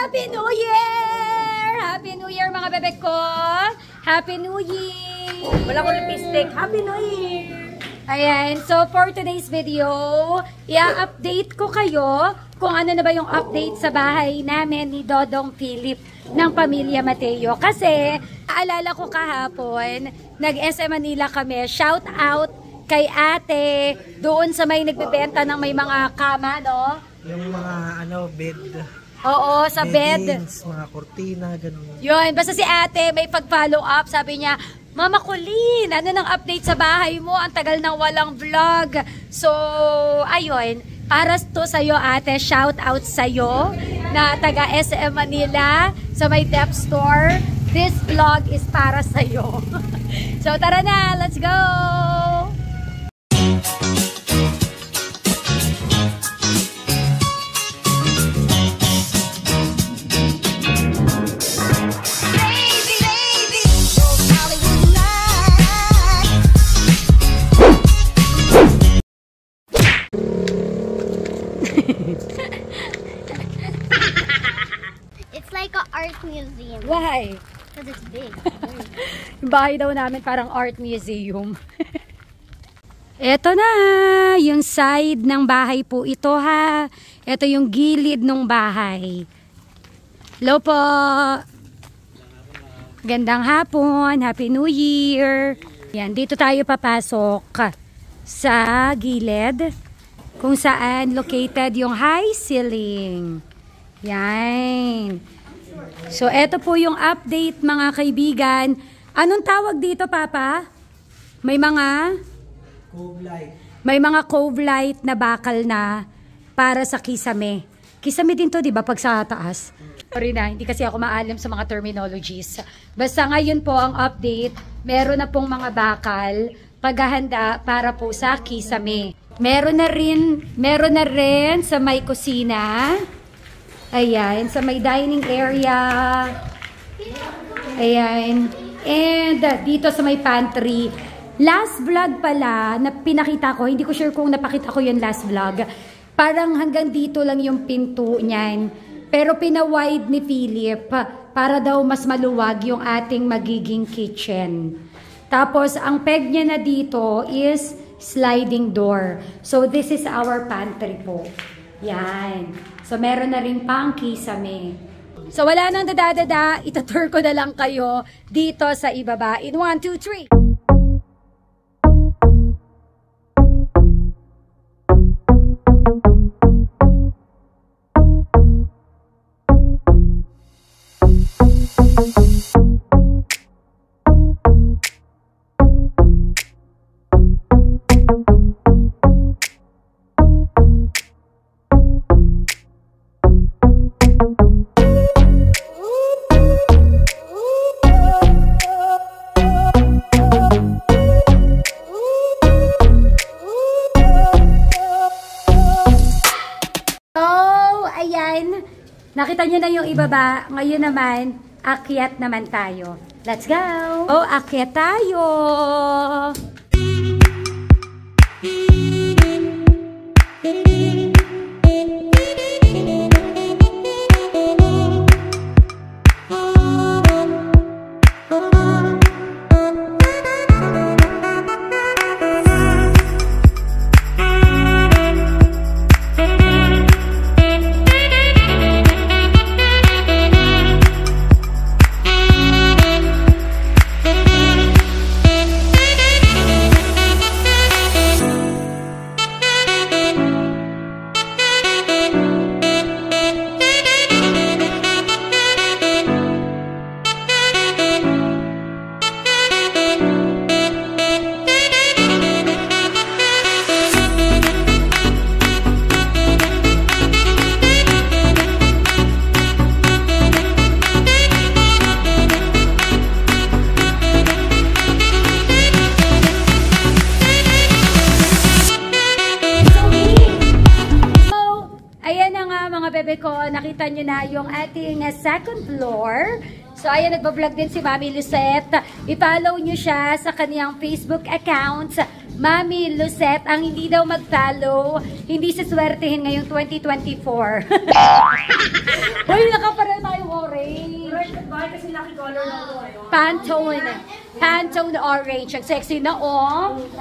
Happy New Year! Happy New Year mga bebek ko! Happy New Year! Wala ko lipstick. Happy New Year! Ayan, so for today's video, i-update ko kayo kung ano na ba yung update sa bahay namin ni Dodong Philip ng Pamilya Mateo. Kasi, aalala ko kahapon, nag-SM Manila kami, shout out kay ate, doon sa may nagbebenta ng may mga kama, no? Yung mga bed. Oo, sa bed. Beddings, mga kortina, ganun. Yun, basta si ate may pag-follow up, sabi niya, Mama Colleen, ano nang update sa bahay mo? Ang tagal nang walang vlog. So, ayun, para to sa'yo ate, shout out sa'yo na taga SM Manila sa may Dep Store. This vlog is para sa'yo. So, tara na, let's go! It's like an art museum. Why? Because it's big. Yung bahay daw namin parang art museum. Ito na, yung side ng bahay po ito ha. Ito yung gilid ng bahay. Hello po. Gandang hapon. Happy New Year. Yan, dito tayo papasok sa gilid kung saan located yung high ceiling. Yan. So, eto po yung update mga kaibigan. Anong tawag dito, Papa? May mga Cove light. may mga cove light na bakal na para sa kisame. Kisame din to, di ba, pag sa taas? Sorry na, hindi kasi ako maalam sa mga terminologies. Basta ngayon po ang update, meron na pong mga bakal paghahanda para po sa kisame. Meron na rin sa may kusina. Ayan, sa may dining area. Ayan. And dito sa may pantry. Last vlog pala na pinakita ko, hindi ko sure kung napakita ko yung last vlog. Parang hanggang dito lang yung pinto niyan. Pero pina-wide ni Philip para daw mas maluwag yung ating magiging kitchen. Tapos ang peg niya na dito is sliding door. So this is our pantry po. Yan. So meron na rin pang kisame. So wala nang dadadada, itutur ko na lang kayo dito sa ibaba. In 1, 2, 3. Nakita nyo na yung ibaba. Ngayon naman, akyat naman tayo. Let's go! Oh, akyat tayo! bebe ko, nakita nyo na yung ating second floor. So, ayan, nagbablog din si Mami Lucette. I-follow nyo siya sa kaniyang Facebook account, Mami Lucette. Ang hindi daw mag-follow, hindi siswertehin ngayong 2024. Uy, nakaparaan naki-color na ito. Pantone orange. Ang sexy na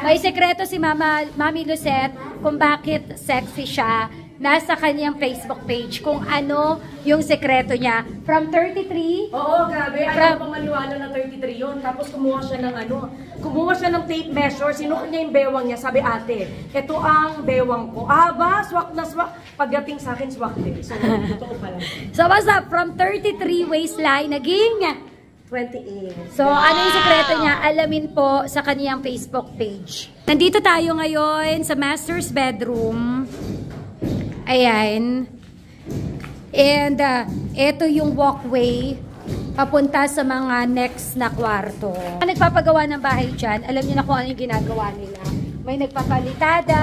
May sekreto si Mami Lucette kung bakit sexy siya. Nasa kanyang Facebook page kung ano yung sekreto niya. From 33? Oo, grabe. Ayaw pang maniwala na 33 yun. Tapos kumuha siya ng tape measure. Sinuot niya yung bewang niya. Sabi, ate, ito ang bewang ko. Ba? Swak na swak. Pagdating sa akin, swak din. So, totoo pala. So, basta from 33 waistline, naging 28. So, ano yung sekreto niya? Alamin po sa kaniyang Facebook page. Nandito tayo ngayon sa master's bedroom. Ayan. And, ito yung walkway papunta sa mga next na kwarto. Nagpapagawa ng bahay dyan, alam niyo na kung ano yung ginagawa nila. May nagpapalitada,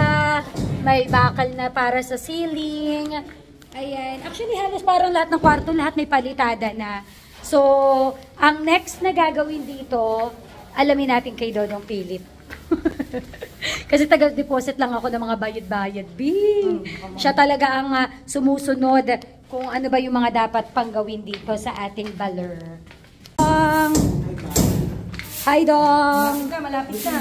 may bakal na para sa ceiling. Ayan. Actually, halos parang lahat ng kwarto, lahat may palitada na. So, ang next na gagawin dito, alamin natin kay Dodong Philip. Kasi taga-deposit lang ako ng mga bayad-bayad. Siya talaga ang sumusunod kung ano ba yung mga dapat pang gawin dito sa ating baler. Hi, Dong! Malapit ka.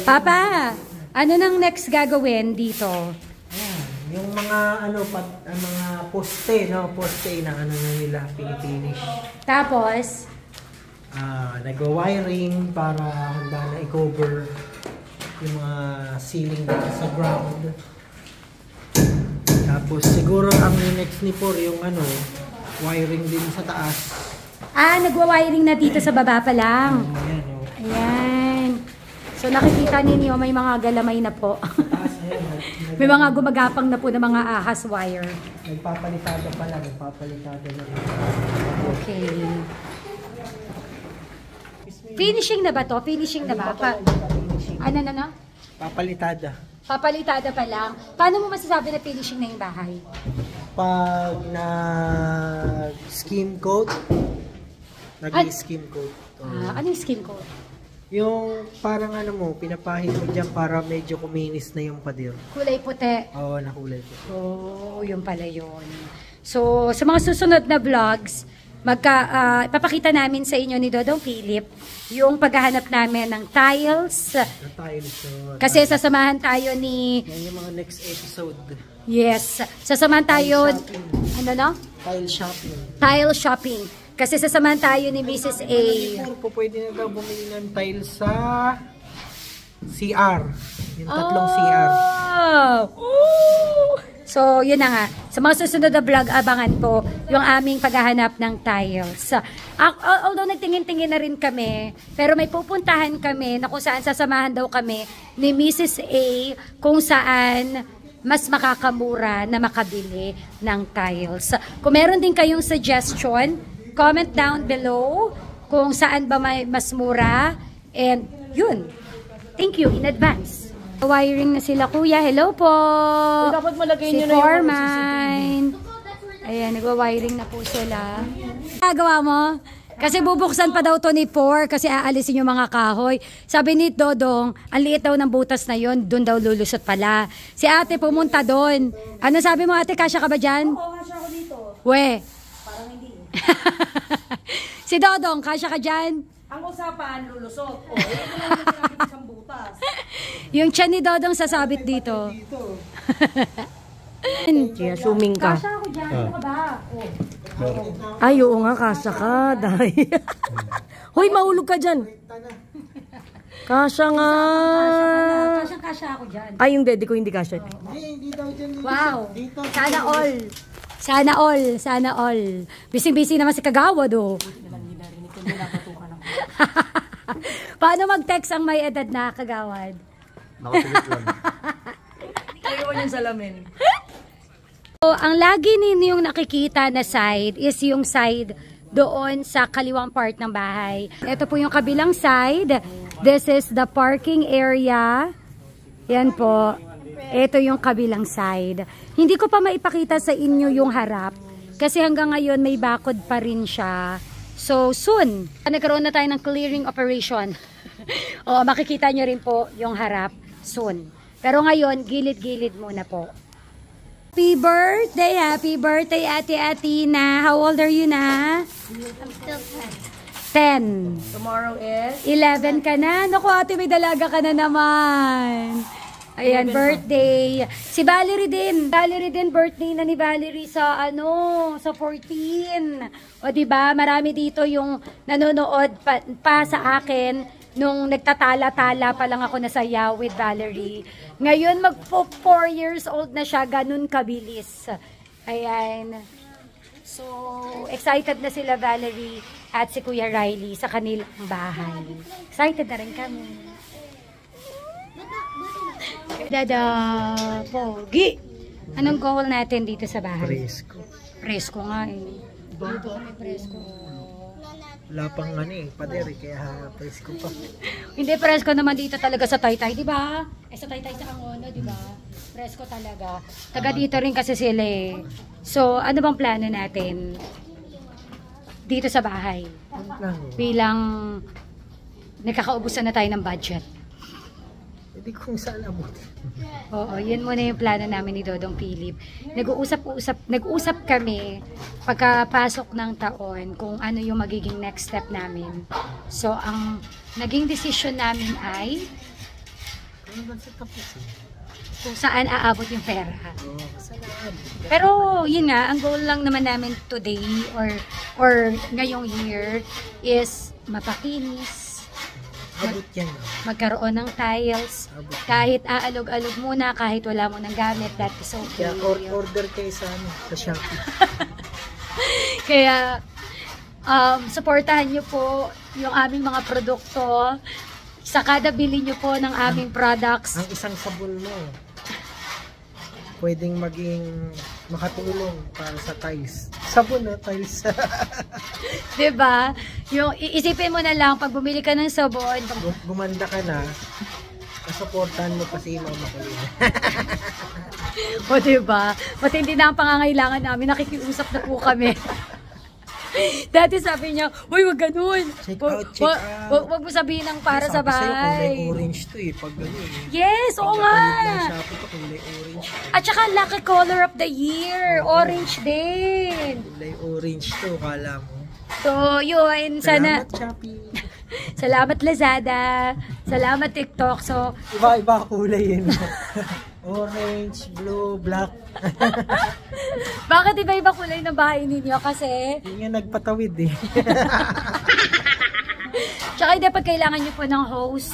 Papa, ano nang next gagawin dito? Yung mga mga poste, poste na nila pinipinish. Tapos, nagwa-wiring para handa na i-cover yung mga ceiling dito sa ground. Tapos siguro ang next ni Por yung wiring din sa taas. nagwa-wiring na dito sa baba pa lang. Ayan. So nakikita ninyo may mga galamay na po. May mga gumagapang na po ng mga ahas wire. Nagpapalitada pa lang, nagpapalitada na. Okay. Finishing na ba to? Finishing na ba? Ano na? Papalitada. Papalitada pa lang. Paano mo masasabi na finishing na yung bahay? Pag skim coat, nag-skim coat. Ano yung skim coat? Yung parang pinapahid mo dyan para medyo kuminis na yung pader. Kulay puti. Oo, nakulay ko. Oh, yun pala yun. So, sa mga susunod na vlogs, ipapakita namin sa inyo ni Dodong Philip yung paghahanap namin ng tiles. Kasi sasamahan tayo ni... Yan yung mga next episode. Yes. Sasamahan tayo... Tile shopping. Tile shopping. Kasi sasamahan tayo ni Mrs. A. Pwede na daw bumili ng tile sa CR. Yung tatlong CR. So, yun na nga. Sa mga susunod na vlog, abangan po yung aming paghahanap ng tiles. Although nagtingin-tingin na rin kami, pero may pupuntahan kami na kung saan sasamahan daw kami ni Mrs. A kung saan mas makakamura na makabili ng tiles. Kung meron din kayong suggestion, comment down below kung saan ba may mas mura. And yun. Thank you in advance. Wiring na sila, kuya. Hello po. Dapat malagay Si nyo na yung Foreman. Ayan, nagwa-wiring na po sila. Nagawa mo? Kasi bubuksan pa daw to ni Por kasi aalisin yung mga kahoy. Sabi ni Dodong, ang liit daw ng butas na yon, doon daw lulusot pala. Si ate pumunta doon. Ano sabi mo ate, kasya ka ba dyan? Oo, kasya ko dito. We. Parang hindi. Si Dodong, kasya ka dyan? Ang usapan, lulusot. O, ito lang yung sinabi ko sa butas. Yung tiyan ni Dodong sasabit dito. Kaya suming ka. Kasya ako dyan, ano ka ba? Ay, oo nga, kasya ka. Dahil. Hoy, mahulog ka dyan. Kasya nga. Kasya ako dyan. Ay, yung daddy ko hindi kasya. Hindi daw dyan. Wow. Sana all. Sana all. Sana all. Busy-busy naman si Kagawad, oh. Paano mag-text ang may edad na Kagawad? Nakatulog lang. Ayaw yung salamin. So, ang lagi ninyong nakikita na side is yung side doon sa kaliwang part ng bahay. Ito po yung kabilang side. This is the parking area. Yan po. Ito yung kabilang side. Hindi ko pa maipakita sa inyo yung harap. Kasi hanggang ngayon may bakod pa rin siya. So, soon. Nagkaroon na tayo ng clearing operation. O, makikita nyo rin po yung harap soon. Pero ngayon, gilid-gilid muna po. Happy birthday, Ate Atina. How old are you na? I'm still 10. Tomorrow is? 11 ka na. Naku, ate, may dalaga ka na naman. Ayan, birthday. Si Valerie din. Birthday na ni Valerie sa, sa 14. O, diba? Marami dito yung nanonood pa sa akin nung nagtatala-tala pa lang ako nasayaw with Valerie. Ngayon, mag 4 years old na siya. Ganun kabilis. Ayan. So, excited na sila Valerie at si Kuya Riley sa kanilang bahay. Excited na rin kami. Dada, Pogi. Anong goal natin dito sa bahay? Presko. Presko nga eh. Dito may presko. Wala pang pader kaya presko pa. Hindi, presko naman dito talaga sa Taytay, di ba? Sa Taytay sa Angono, di ba? Presko talaga. Taga dito rin kasi sila eh. So, ano bang plano natin dito sa bahay? Ang plano? Bilang nakakaubusan na tayo ng budget. Hindi kung saan abot. Oo, yun muna yung plano namin ni Dodong Philip. Nag-uusap kami pagkapasok ng taon kung ano yung magiging next step namin. So, ang naging decision namin ay Ano ba sa tapos kung saan aabot yung pera. Oo, kasalanan. Pero, yun nga, ang goal lang naman namin today or ngayong year is mapakinis, Abot yan. magkaroon ng tiles, Abot. kahit aalog-alog muna, kahit wala mo ng gamit, that is okay. Kaya order kayo sa Shopee. Kaya, supportahan nyo po yung aming mga produkto. Sa kada bili nyo po ng aming products. Ang isang sabon mo, pwedeng maging makatulong para sa tiles. Sabon na tiles. Diba? Yung iisipin mo na lang, pag bumili ka ng sabon, Gumanda ka na, kasuportahan mo pa si Mama ko. o diba? Pati hindi na ang pangangailangan namin, nakikiusap na po kami. Dati sabi niya, uy, wag ganun. Check out. Wag mo sabihin ng para sa Sabi sa'yo, kulay bahay. orange to pag gano'n Yes, oo nga. Shopee to, kulay orange. At saka lucky color of the year, orange din. Kulay orange to, kala mo. So, yun, sana. Salamat Shopee. Salamat Lazada. Salamat TikTok. So, Iba-iba kulay yun. Orange, blue, black. bakit iba-iba kulay ng bahay ninyo? Kasi, Yun nga nagpatawid eh. tsaka hindi, pag kailangan nyo po ng host,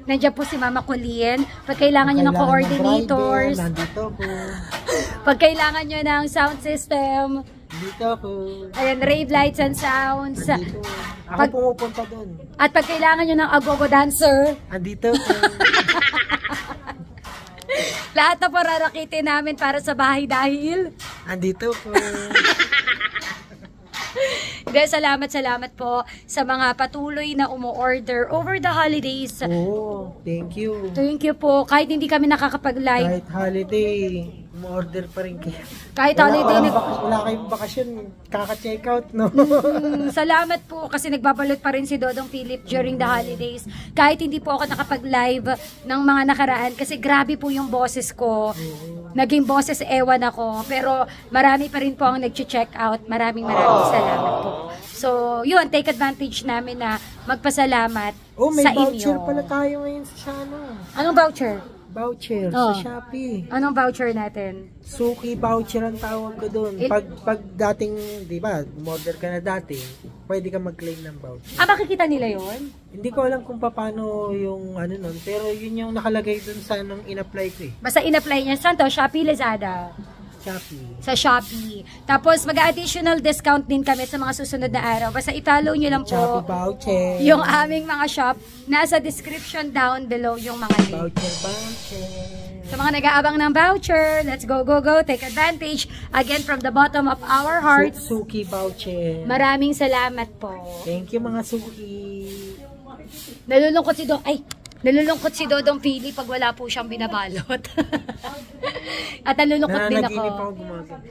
nandiyan po si Mama Colleen. Pag kailangan nyo ng coordinators, Driver, nandito ko. pag kailangan nyo ng sound system, Nandito ko. ayan, rave lights and sounds. Nandito. Ako Pag- pumupunta doon. At pag kailangan nyo ng agogo dancer, Nandito ko. lahat na po rarakitin namin para sa bahay dahil. Nandito ko. Hindi, salamat po sa mga patuloy na umu-order over the holidays. Oo, thank you. Thank you po. Kahit hindi kami nakakapag-live, Kahit holiday, umorder pa rin kayo. kahit holiday, Wala kayong bakasyon, kaka-check out, no? salamat po kasi nagbabalot pa rin si Dodong Philip during the holidays. Kahit hindi po ako nakapag-live ng mga nakaraan kasi grabe po yung boses ko. Naging boses ewan ako. Pero marami pa rin po ang nag-check out. Maraming salamat po. So, yun, take advantage namin na magpasalamat Oh, may sa voucher inyo. pala tayo ngayon sa Anong voucher? Voucher Oh. sa Shopee. Anong voucher natin? Suki voucher ang tawag ko doon. Pag dating, di ba, umorder ka na dati, pwede ka mag-claim ng voucher. Makikita nila yon? Hindi ko alam kung paano yung ano nun, pero yun yung nakalagay doon sa nung in-apply ko eh. Basta in-apply niya. Saan to? Shopee, Lazada. Shopee. Sa Shopee. Tapos mag-additional discount din kami sa mga susunod na araw. Basta i-follow nyo lang Shopee po voucher. yung aming mga shop. Nasa description down below yung mga link. Voucher. Sa mga nag-aabang ng voucher, let's go. Take advantage. Again, from the bottom of our hearts, Suki voucher. maraming salamat po. Thank you mga suki. Nalulungkot si Dodong Philip pag wala po siyang binabalot. At nalulungkot din ako. Nananaginip ako gumagano.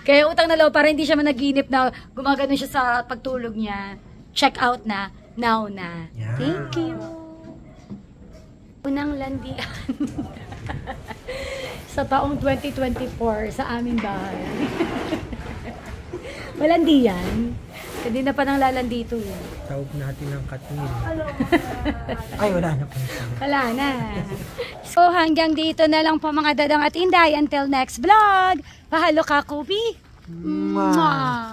Kaya utang na loob, para hindi siya managinip na gumagano siya sa pagtulog niya. Check out na, now na. Yeah. Thank you. Unang landian. sa taong 2024 sa aming bahay. Malandi yan. Hindi na pa nang lalandi dito. Tawag natin ng katingin. Ay, wala na po. Wala na. So, hanggang dito na lang po mga dadang at inday. Until next vlog. Pahalo ka, Kobe. Mwah.